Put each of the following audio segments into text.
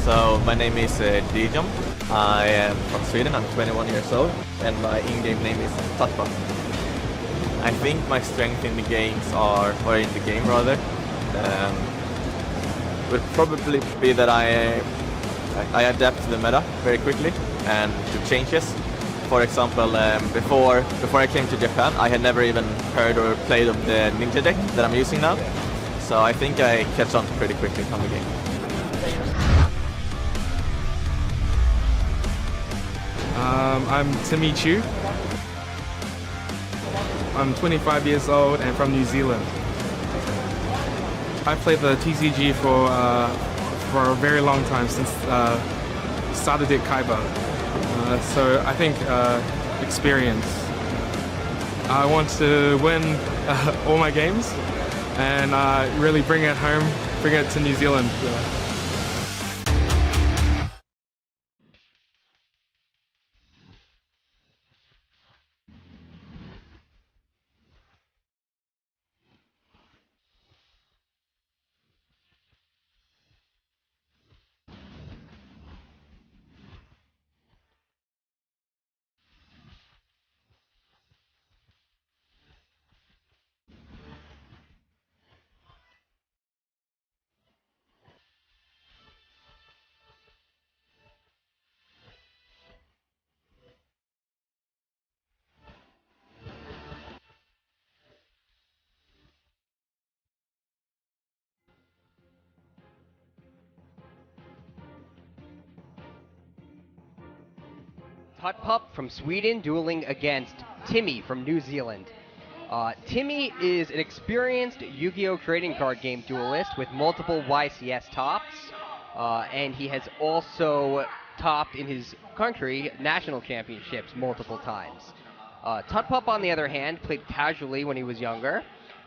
So my name is Dijam. I am from Sweden. I'm 21 years old, and my in-game name is Tutpup. I think my strength in the games or in the game rather, would probably be that I adapt to the meta very quickly and to changes. For example, before I came to Japan, I had never even heard or played of the ninja deck that I'm using now. So I think I catch on pretty quickly on the game. I'm Timmy Chu. I'm 25 years old and from New Zealand. I've played the TCG for a very long time, since started at Kaiba. So I think experience. I want to win all my games and really bring it home, bring it to New Zealand. Tutpup from Sweden dueling against Timmy from New Zealand. Timmy is an experienced Yu-Gi-Oh! Trading card game duelist with multiple YCS tops, and he has also topped in his country national championships multiple times. Tutpup, on the other hand, played casually when he was younger,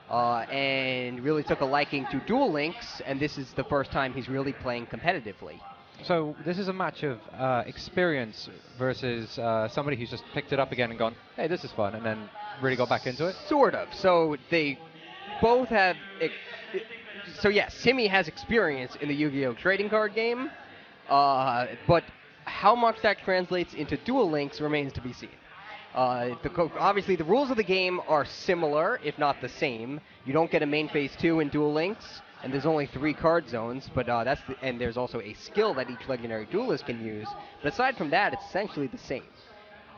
and really took a liking to Duel Links, and this is the first time he's really playing competitively. So this is a match of experience versus somebody who's just picked it up again and gone, hey, this is fun, and then really got back into it? Sort of. So they both have... So yes, Timmy has experience in the Yu-Gi-Oh! Trading card game, but how much that translates into Duel Links remains to be seen. Obviously, the rules of the game are similar, if not the same. You don't get a main phase 2 in Duel Links, and there's only 3 card zones, but and there's also a skill that each legendary duelist can use. But aside from that, it's essentially the same.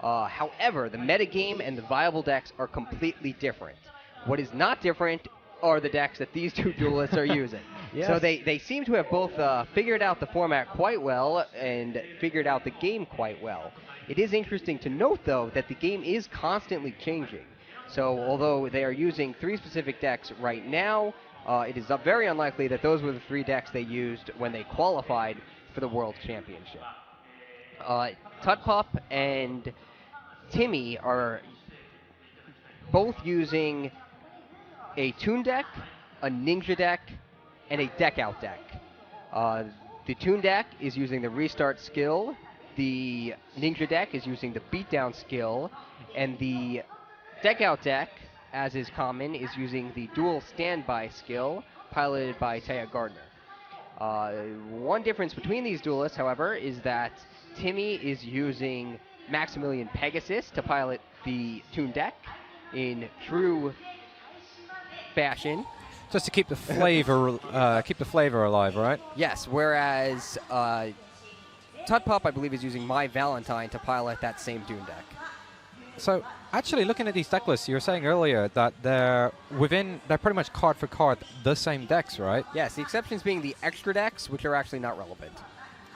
However, the metagame and the viable decks are completely different. What is not different are the decks that these two duelists are using. Yes. So they seem to have both figured out the format quite well and figured out the game quite well. It is interesting to note, though, that the game is constantly changing. So although they are using 3 specific decks right now, it is very unlikely that those were the 3 decks they used when they qualified for the World Championship. Tutpup and Timmy are both using a Toon deck, a Ninja deck, and a Deck Out deck. The Toon deck is using the Restart skill, the Ninja deck is using the Beatdown skill, and the Deck Out deck, as is common, is using the Dual Standby skill, piloted by Taya Gardner. One difference between these duelists, however, is that Timmy is using Maximilian Pegasus to pilot the Toon deck in true fashion. Just to keep the flavor, alive, right? Yes, whereas Tutpup, I believe, is using My Valentine to pilot that same Toon deck. So, actually, looking at these deck lists, you were saying earlier that they're pretty much card for card the same decks, right? Yes, the exceptions being the extra decks, which are actually not relevant.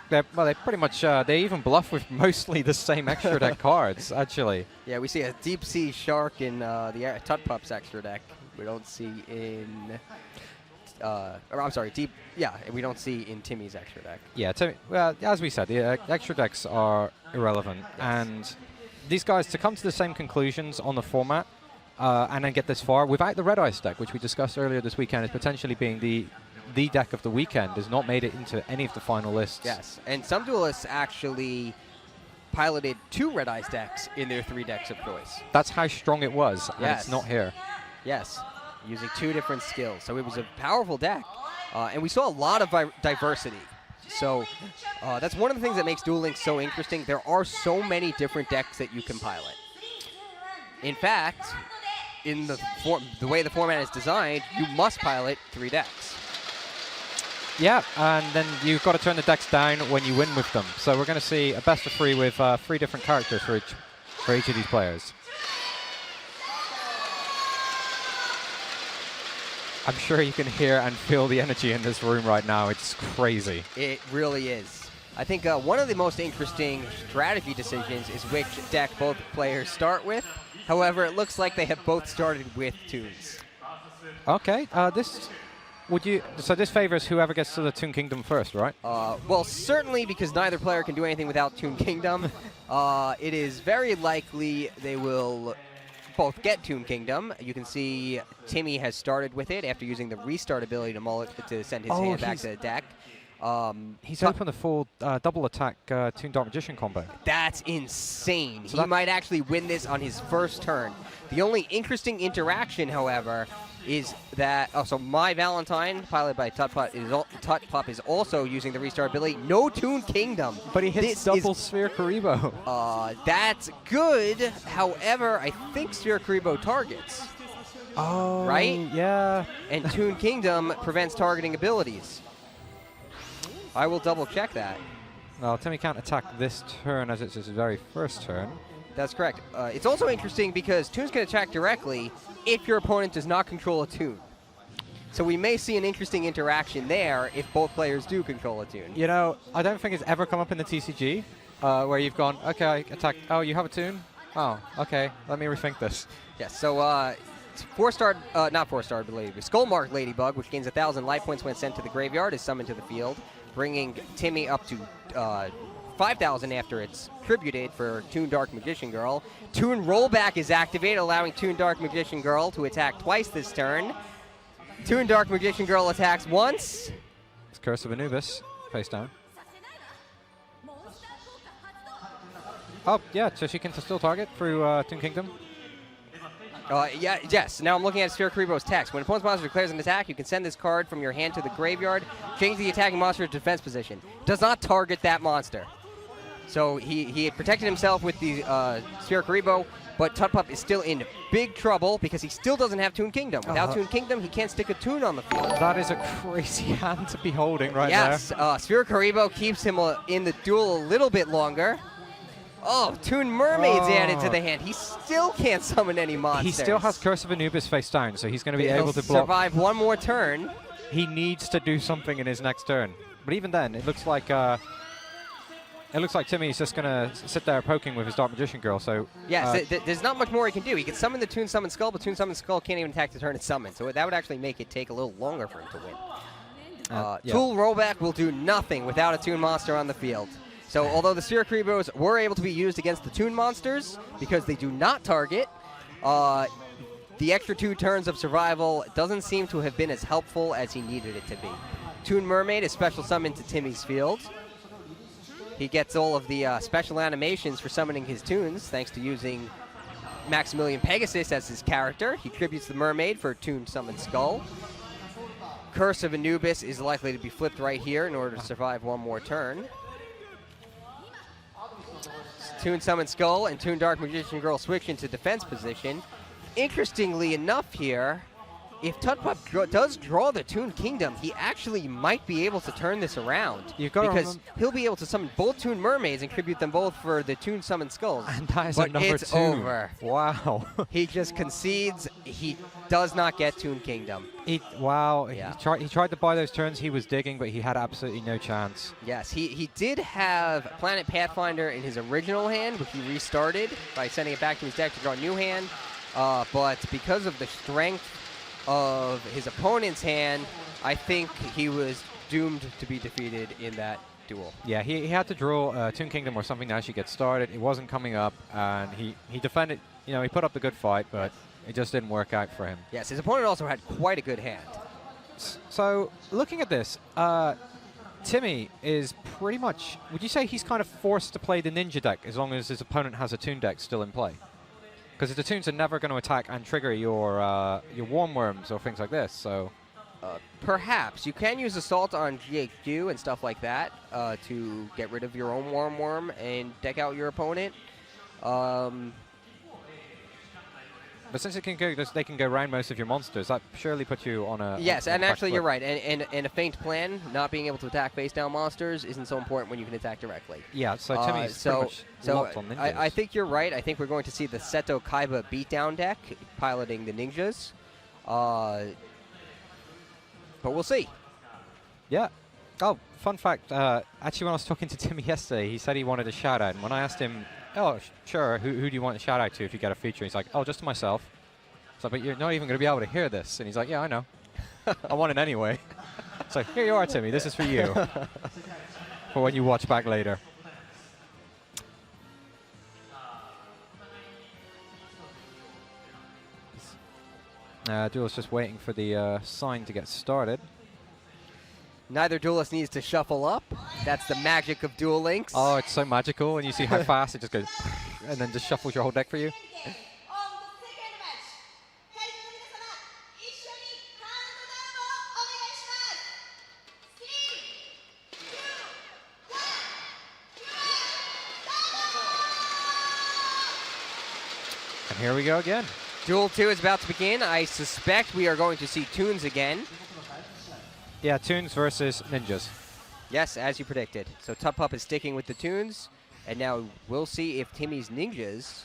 They pretty much, they even bluff with mostly the same extra deck cards, actually. Yeah, we see a Deep Sea Shark in the Tutpup's extra deck. We don't see in... we don't see in Timmy's extra deck. Yeah, well, as we said, the extra decks are irrelevant, yes. And these guys, to come to the same conclusions on the format and then get this far without the Red Ice deck, which we discussed earlier this weekend, as potentially being the deck of the weekend, has not made it into any of the final lists. Yes, and some duelists actually piloted 2 Red Ice decks in their 3 decks of choice. That's how strong it was, and Yes. it's not here. Yes, using 2 different skills. So it was a powerful deck, and we saw a lot of diversity. So that's one of the things that makes Duel Links so interesting. There are so many different decks that you can pilot. In fact, in the way the format is designed, you must pilot 3 decks. Yeah, and then you've got to turn the decks down when you win with them. So we're going to see a best of 3 with 3 different characters for each of these players. I'm sure you can hear and feel the energy in this room right now. It's crazy. It really is. I think one of the most interesting strategy decisions is which deck both players start with. However, it looks like they have both started with tunes. Okay, so this favors whoever gets to the Toon Kingdom first, right? Well, certainly because neither player can do anything without Toon Kingdom. It is very likely they will both get Toon Kingdom. You can see Timmy has started with it after using the restart ability to send his hand back to the deck. He's opened the full double attack Toon Dark Magician combo. That's insane. So he might actually win this on his first turn. The only interesting interaction, however, is that so my Valentine, piloted by Tutpup, is also using the restart ability. No Toon Kingdom. But he hits double Sphere Karibo. That's good. However, I think Sphere Karibo targets. Oh, right? Yeah. And Toon Kingdom prevents targeting abilities. I will double check that. Well, Timmy can't attack this turn as it's his very first turn. That's correct. It's also interesting because Toons can attack directly if your opponent does not control a Toon. So we may see an interesting interaction there if both players do control a Toon. You know, I don't think it's ever come up in the TCG where you've gone, okay, attack. Oh, you have a Toon? Oh, okay. Let me rethink this. Yes, so not 4-star, I believe. Skullmark Ladybug, which gains 1,000 life points when sent to the graveyard, is summoned to the field, bringing Timmy up to 5,000 after it's tributed for Toon Dark Magician Girl. Toon Rollback is activated, allowing Toon Dark Magician Girl to attack twice this turn. Toon Dark Magician Girl attacks once. It's Curse of Anubis, face down. Oh, yeah, so she can still target through Toon Kingdom. Yes. Now I'm looking at Sphere Karibo's text. When opponent's monster declares an attack, you can send this card from your hand to the graveyard, change the attacking monster's defense position. Does not target that monster. So he had protected himself with the Sphere Karibo, but Tutpup is still in big trouble because he still doesn't have Toon Kingdom. Without Toon Kingdom, he can't stick a Toon on the field. That is a crazy hand to be holding right there. Yes, Sphere Karibo keeps him in the duel a little bit longer. Oh, Toon Mermaid's added to the hand. He still can't summon any monsters. He still has Curse of Anubis face down, so he's going to be able to block. Survive one more turn. He needs to do something in his next turn. But even then, it looks like Timmy's just going to sit there poking with his Dark Magician Girl. So yes, there's not much more he can do. He can summon the Toon Summon Skull, but Toon Summon Skull can't even attack the turn it's summoned. So that would actually make it take a little longer for him to win. Tool Rollback will do nothing without a Toon monster on the field. So although the Sphere Karibos were able to be used against the Toon monsters, because they do not target, the extra 2 turns of survival doesn't seem to have been as helpful as he needed it to be. Toon Mermaid is special summoned to Timmy's field. He gets all of the special animations for summoning his Toons, thanks to using Maximilian Pegasus as his character. He tributes the Mermaid for Toon Summon Skull. Curse of Anubis is likely to be flipped right here in order to survive one more turn. Toon Summon Skull and Toon Dark Magician Girl switch into defense position. Interestingly enough here, if Tutpup does draw the Toon Kingdom, he actually might be able to turn this around. Because he'll be able to summon both Toon Mermaids and tribute them both for the Toon Summon Skulls. And that is but number it's 2. over. Wow. He just concedes. He does not get Toon Kingdom. Wow. Yeah. He tried to buy those turns. He was digging, but he had absolutely no chance. Yes, he did have Planet Pathfinder in his original hand, which he restarted by sending it back to his deck to draw a new hand. But because of the strength of his opponent's hand, I think he was doomed to be defeated in that duel. Yeah, he had to draw Toon Kingdom or something to actually get started. It wasn't coming up, and he defended. You know, he put up a good fight, but it just didn't work out for him. Yes, his opponent also had quite a good hand. So, looking at this, Timmy is pretty much, would you say he's kind of forced to play the Ninja deck as long as his opponent has a Toon deck still in play? Because the Toons are never going to attack and trigger your Warm Worms or things like this, so... Perhaps. You can use Assault on GHQ and stuff like that to get rid of your own Warm Worm and deck out your opponent. But since it can go, they can go around most of your monsters, that surely puts you on a... Yes, on and a back actually foot. you're right. And a feint plan, not being able to attack face-down monsters, isn't so important when you can attack directly. Yeah, so Timmy's pretty much locked on ninjas. I think you're right. I think we're going to see the Seto Kaiba beatdown deck piloting the ninjas. But we'll see. Yeah. Oh, fun fact. Actually, when I was talking to Timmy yesterday, he said he wanted a shout-out. And when I asked him, oh, sure, who do you want a shout-out to if you get a feature? He's like, oh, just to myself. So, but you're not even going to be able to hear this. And he's like, yeah, I know. I want it anyway. So here you are, Timmy. This is for you. For when you watch back later. Duel's just waiting for the sign to get started. Neither duelist needs to shuffle up. That's the magic of Duel Links. Oh, it's so magical, and you see how fast it just goes, and then just shuffles your whole deck for you. And here we go again. Duel 2 is about to begin. I suspect we are going to see Toons again. Yeah, Toons versus Ninjas. Yes, as you predicted. So Tutpup is sticking with the Toons, and now we'll see if Timmy's Ninjas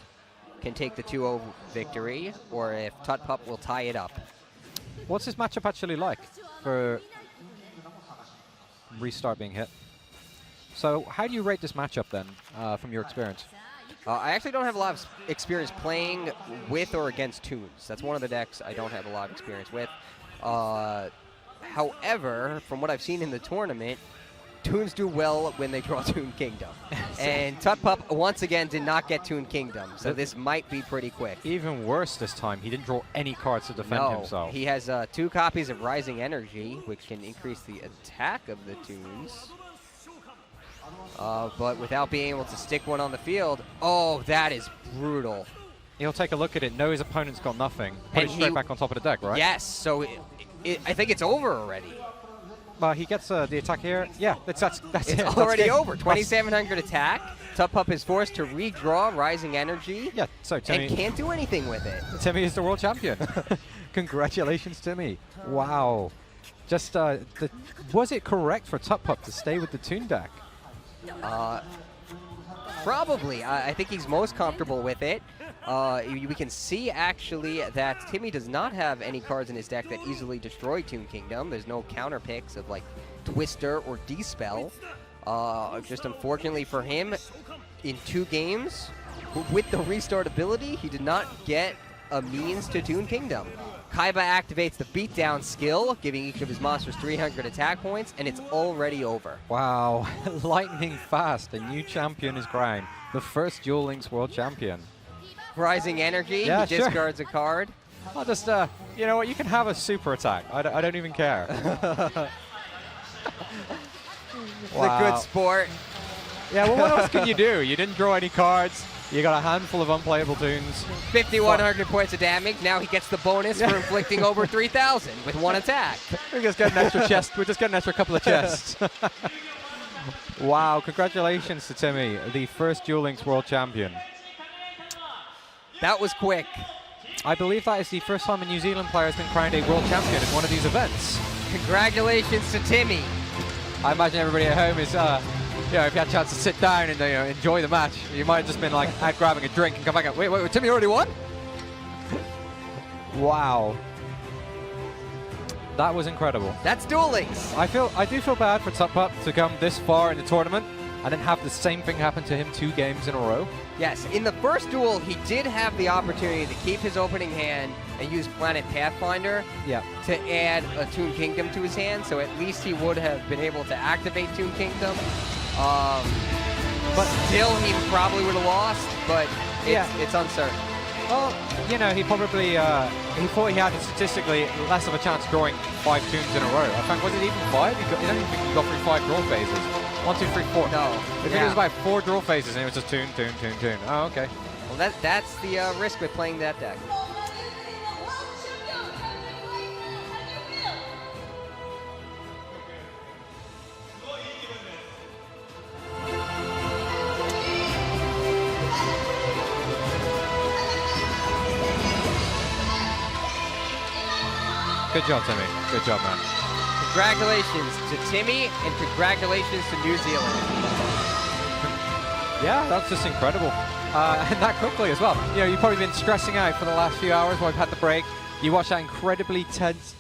can take the 2-0 victory, or if Tutpup will tie it up. What's this matchup actually like for restart being hit? So how do you rate this matchup then, from your experience? I actually don't have a lot of experience playing with or against Toons. That's one of the decks I don't have a lot of experience with. However, from what I've seen in the tournament, Toons do well when they draw Toon Kingdom. And Tutpup, once again, did not get Toon Kingdom, so this might be pretty quick. Even worse this time, he didn't draw any cards to defend himself. He has 2 copies of Rising Energy, which can increase the attack of the Toons. But without being able to stick one on the field, oh, that is brutal. He'll take a look at it, know his opponent's got nothing, put it straight back on top of the deck, right? Yes, so I think it's over already. Well, he gets the attack here. Yeah, that's it. It's already over. 2,700 attack. Tutpup is forced to redraw Rising Energy. Yeah, so Timmy, and can't do anything with it. Timmy is the world champion. Congratulations, Timmy. Wow. Just, was it correct for Tutpup to stay with the Toon deck? Probably. I think he's most comfortable with it. We can see, actually, that Timmy does not have any cards in his deck that easily destroy Toon Kingdom. There's no counter picks of, like, Twister or Dispel. Just unfortunately for him, in 2 games, with the restart ability, he did not get a means to Toon Kingdom. Kaiba activates the beatdown skill, giving each of his monsters 300 attack points, and it's already over. Wow. Lightning fast. A new champion is crowned. The first Duel Links world champion. Rising Energy, Yeah, he discards a card. I'll just, you know what, you can have a super attack. I don't even care. The good sport. Yeah, well, what else can you do? You didn't draw any cards. You got a handful of unplayable Toons. 5,100 points of damage. Now he gets the bonus for inflicting over 3,000 with 1 attack. We just get an extra chest. We just get an extra couple of chests. Wow, congratulations to Timmy, the first Duel Links world champion. That was quick. I believe that is the first time a New Zealand player has been crowned a world champion in one of these events. Congratulations to Timmy. I imagine everybody at home is, if you had a chance to sit down and enjoy the match, you might have just been like out grabbing a drink and come back and wait, Timmy already won? Wow. That was incredible. That's Duel Links. I do feel bad for Tutpup to come this far in the tournament and then have the same thing happen to him 2 games in a row. Yes, in the first duel, he did have the opportunity to keep his opening hand and use Planet Pathfinder to add a Toon Kingdom to his hand, so at least he would have been able to activate Toon Kingdom. But still, he probably would have lost, but it's uncertain. Well, he probably, he thought he had statistically less of a chance of drawing 5 Toons in a row. I think, was it even 5? I don't even think he got through 5 draw phases. 1, 2, 3, 4. No. I think it was about 4 draw phases and it was just Toon. Oh, okay. Well, that's the risk with playing that deck. Good job, Timmy. Good job, man. Congratulations to Timmy, and congratulations to New Zealand. Yeah, that's just incredible. And that quickly as well. You know, you've probably been stressing out for the last few hours while we've had the break. You watch that incredibly tense